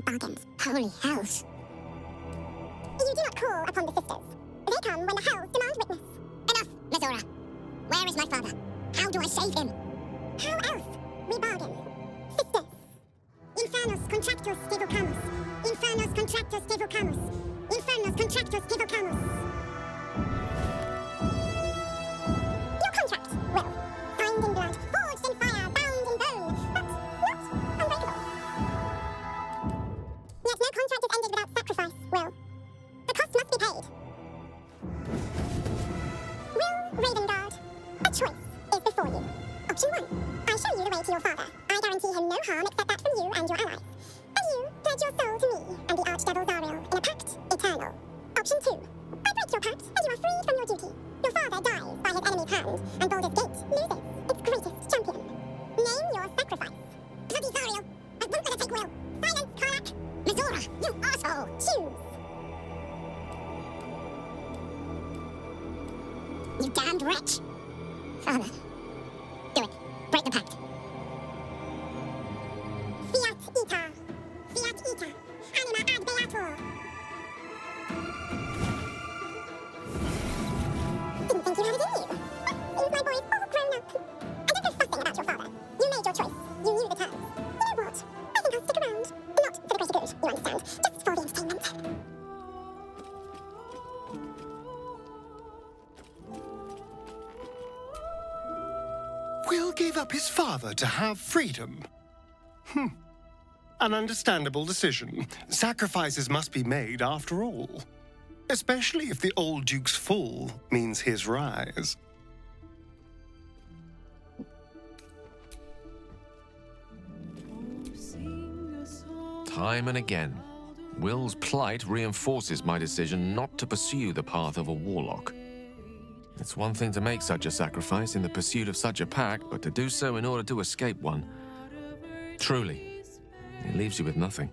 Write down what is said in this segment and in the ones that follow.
bargains. Holy hells. You do not call upon the sisters. They come when the hells demand witness. Enough, Mizora. Where is my father? How do I save him? How else? We bargain. Sisters. Infernos contractus evocamus. Infernos contractus evocamus. Infernos contractus evocamus. Your contract, Will. Signed in blood, forged in fire, bound in bone, but not unbreakable. Yet no contract is ended without sacrifice, Will. The cost must be paid. Will Ravengard, a choice is before you. Option 1. I show you the way to your father. I guarantee him no harm except that from you and your allies. And you pledge your soul to me and the Archdevil Zariel in a pact eternal. Option 2. I break your pact and you are free from your duty. Your father dies by his enemy's hand, and Baldur's Gate loses its greatest champion. Name your sacrifice. Bloody Zariel! I won't let her take Will! Silence, Karlach! Mizora, you asshole! Choose! You damned wretch! Father. Do it. Break the pact. Fiat ita. Fiat ita. Anima ad beator. Didn't think you had it in you. Seems my boy's all grown up. And don't go fussing about your father. You made your choice. You knew the terms. You know what? I think I'll stick around. Not for the greater good, you understand. Just for the entertainment. Will gave up his father to have freedom. An understandable decision. Sacrifices must be made after all. Especially if the old Duke's fall means his rise. Time and again, Will's plight reinforces my decision not to pursue the path of a warlock. It's one thing to make such a sacrifice in the pursuit of such a pact, but to do so in order to escape one. Truly, it leaves you with nothing.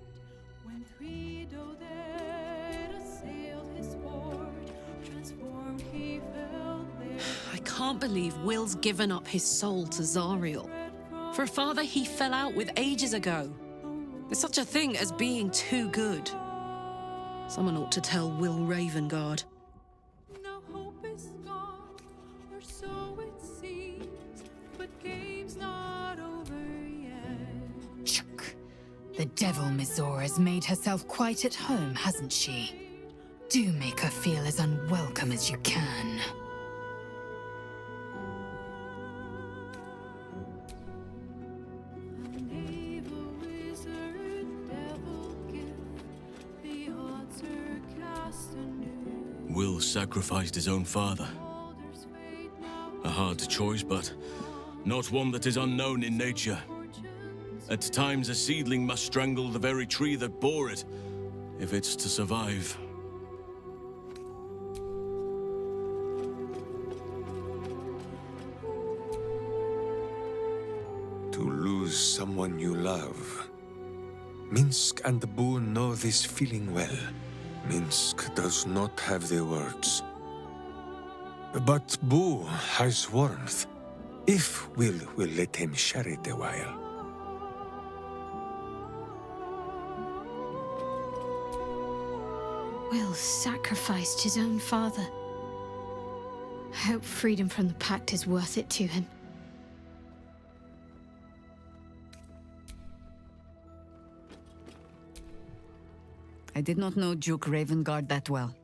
I can't believe Will's given up his soul to Zariel. For a father he fell out with ages ago. There's such a thing as being too good. Someone ought to tell Will Ravengard. No hope is gone, or so it seems, but game's not over yet. Chuck. The devil Mizora's made herself quite at home, hasn't she? Do make her feel as unwelcome as you can. Will sacrificed his own father. A hard choice, but not one that is unknown in nature. At times, a seedling must strangle the very tree that bore it, if it's to survive. To lose someone you love. Minsc and Boo know this feeling well. Minsc does not have the words. But Boo has warmth, if Will let him share it a while. Will sacrificed his own father. I hope freedom from the pact is worth it to him. I did not know Duke Ravengard that well.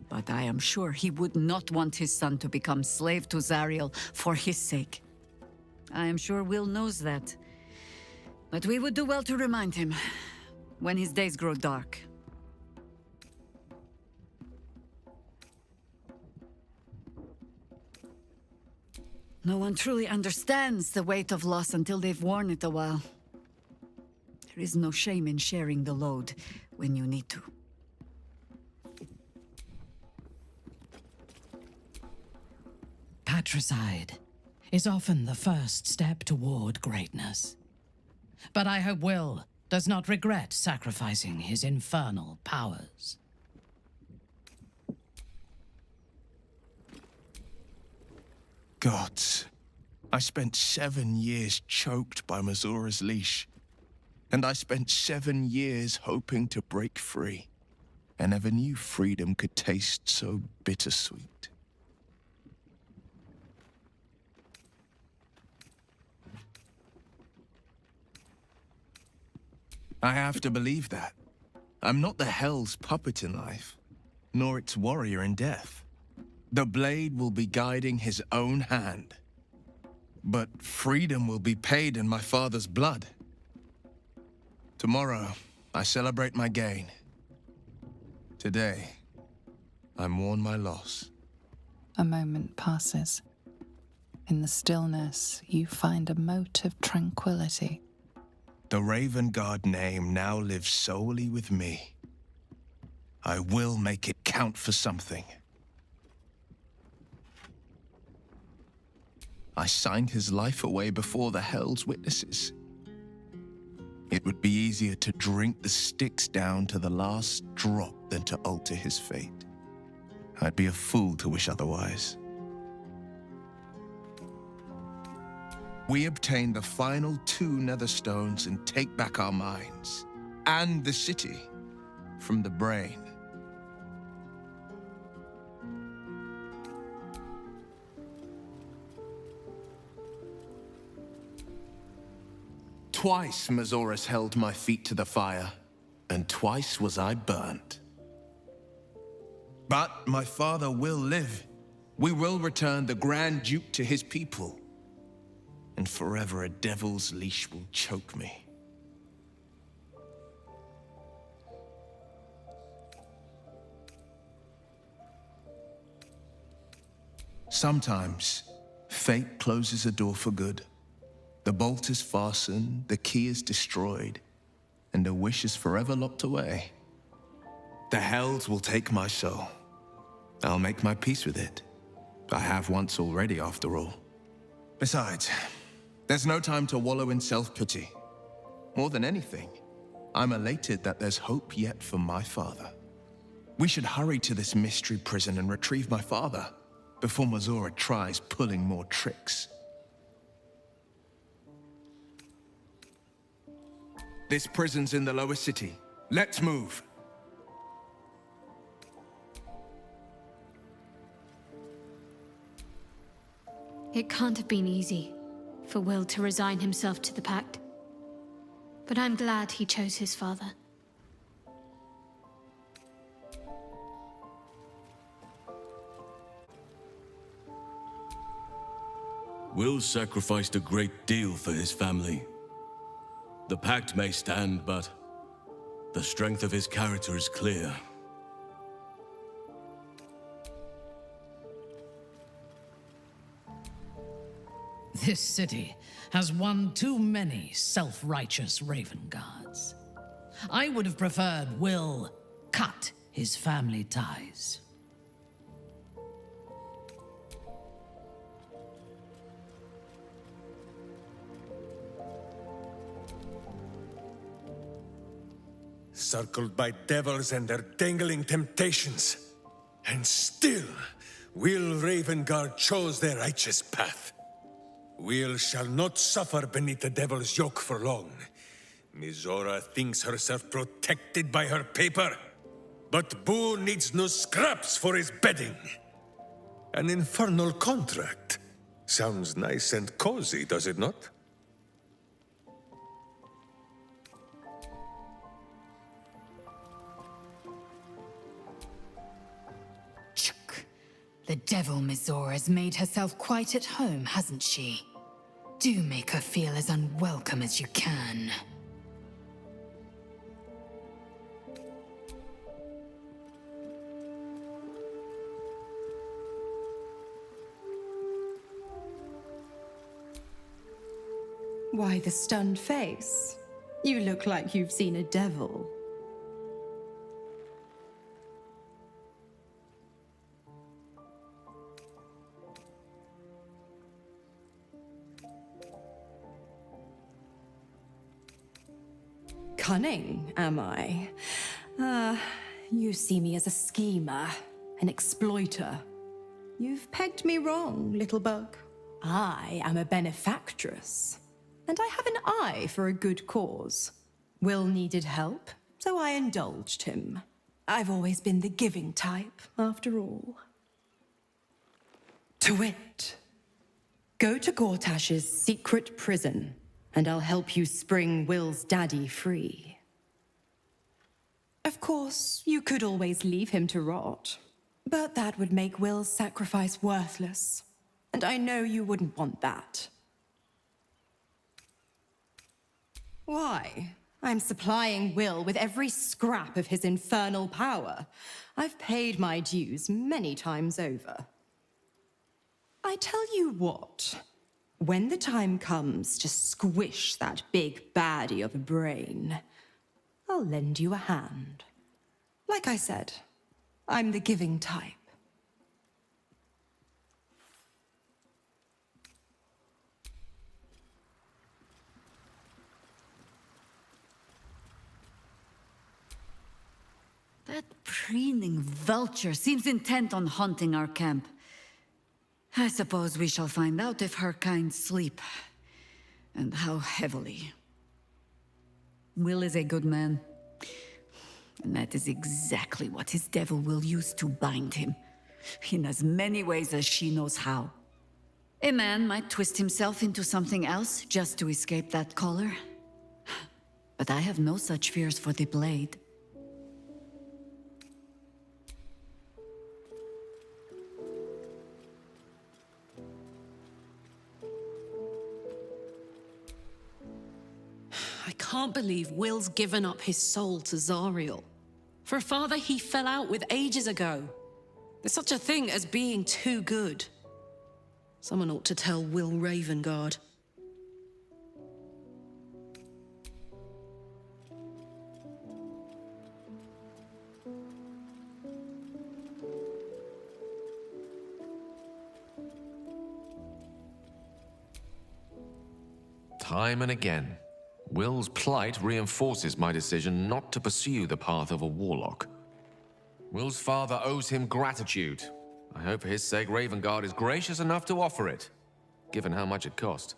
But I am sure he would not want his son to become slave to Zariel for his sake. I am sure Will knows that. But we would do well to remind him when his days grow dark. No one truly understands the weight of loss until they've worn it a while. There is no shame in sharing the load when you need to. Patricide is often the first step toward greatness. But I hope Will does not regret sacrificing his infernal powers. Gods, I spent 7 years choked by Mazora's leash. And I spent 7 years hoping to break free. I never knew freedom could taste so bittersweet. I have to believe that. I'm not the Hell's puppet in life, nor its warrior in death. The blade will be guiding his own hand. But freedom will be paid in my father's blood. Tomorrow, I celebrate my gain. Today, I mourn my loss. A moment passes. In the stillness, you find a mote of tranquility. The Ravengard name now lives solely with me. I will make it count for something. I signed his life away before the Hell's witnesses. It would be easier to drink the Styx down to the last drop than to alter his fate. I'd be a fool to wish otherwise. We obtain the final 2 Netherstones and take back our minds, and the city, from the brain. Twice Mazoras held my feet to the fire, and twice was I burnt. But my father will live. We will return the Grand Duke to his people. And forever a devil's leash will choke me. Sometimes, fate closes a door for good. The bolt is fastened, the key is destroyed, and a wish is forever locked away. The Hells will take my soul. I'll make my peace with it. I have once already, after all. Besides, there's no time to wallow in self-pity. More than anything, I'm elated that there's hope yet for my father. We should hurry to this mystery prison and retrieve my father before Mazora tries pulling more tricks. This prison's in the lower city. Let's move. It can't have been easy for Will to resign himself to the Pact. But I'm glad he chose his father. Will sacrificed a great deal for his family. The Pact may stand, but the strength of his character is clear. This city has one too many self-righteous Ravenguards. I would have preferred Will cut his family ties. Circled by devils and their dangling temptations. And still, Will Ravengard chose their righteous path. Will shall not suffer beneath the devil's yoke for long. Mizora thinks herself protected by her paper, but Boo needs no scraps for his bedding. An infernal contract. Sounds nice and cozy, does it not? The devil Mizora's made herself quite at home, hasn't she? Do make her feel as unwelcome as you can. Why the stunned face? You look like you've seen a devil. Cunning, am I? You see me as a schemer, an exploiter. You've pegged me wrong, little bug. I am a benefactress, and I have an eye for a good cause. Will needed help, so I indulged him. I've always been the giving type, after all. To wit, go to Gortash's secret prison, and I'll help you spring Will's daddy free. Of course, you could always leave him to rot, but that would make Will's sacrifice worthless, and I know you wouldn't want that. Why? I'm supplying Will with every scrap of his infernal power. I've paid my dues many times over. I tell you what, when the time comes to squish that big baddie of a brain, I'll lend you a hand. Like I said, I'm the giving type. That preening vulture seems intent on haunting our camp. I suppose we shall find out if her kind sleep, and how heavily. Will is a good man, and that is exactly what his devil will use to bind him, in as many ways as she knows how. A man might twist himself into something else just to escape that collar, but I have no such fears for the blade. I can't believe Will's given up his soul to Zariel. For a father he fell out with ages ago. There's such a thing as being too good. Someone ought to tell Will Ravengard. Time and again, Will's plight reinforces my decision not to pursue the path of a warlock. Will's father owes him gratitude. I hope for his sake Ravengard is gracious enough to offer it, given how much it cost.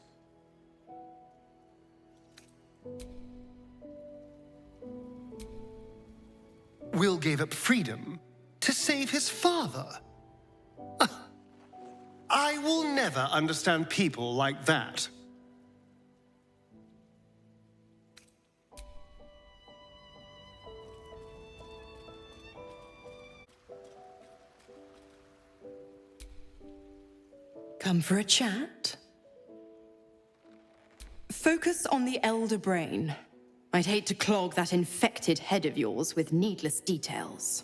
Will gave up freedom to save his father. I will never understand people like that. Come for a chat? Focus on the elder brain. I'd hate to clog that infected head of yours with needless details.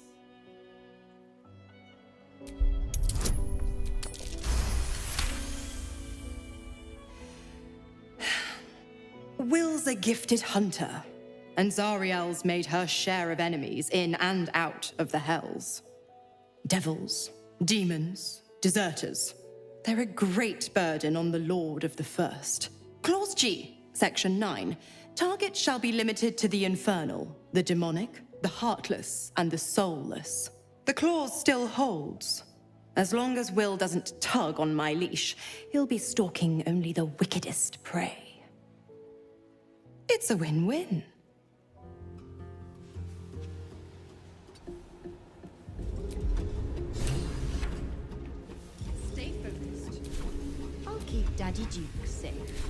Will's a gifted hunter, and Zariel's made her share of enemies in and out of the Hells. Devils, demons, deserters. They're a great burden on the Lord of the First. Clause G, Section 9. Target shall be limited to the infernal, the demonic, the heartless, and the soulless. The clause still holds. As long as Will doesn't tug on my leash, he'll be stalking only the wickedest prey. It's a win-win. Stay focused. I'll keep Daddy Duke safe.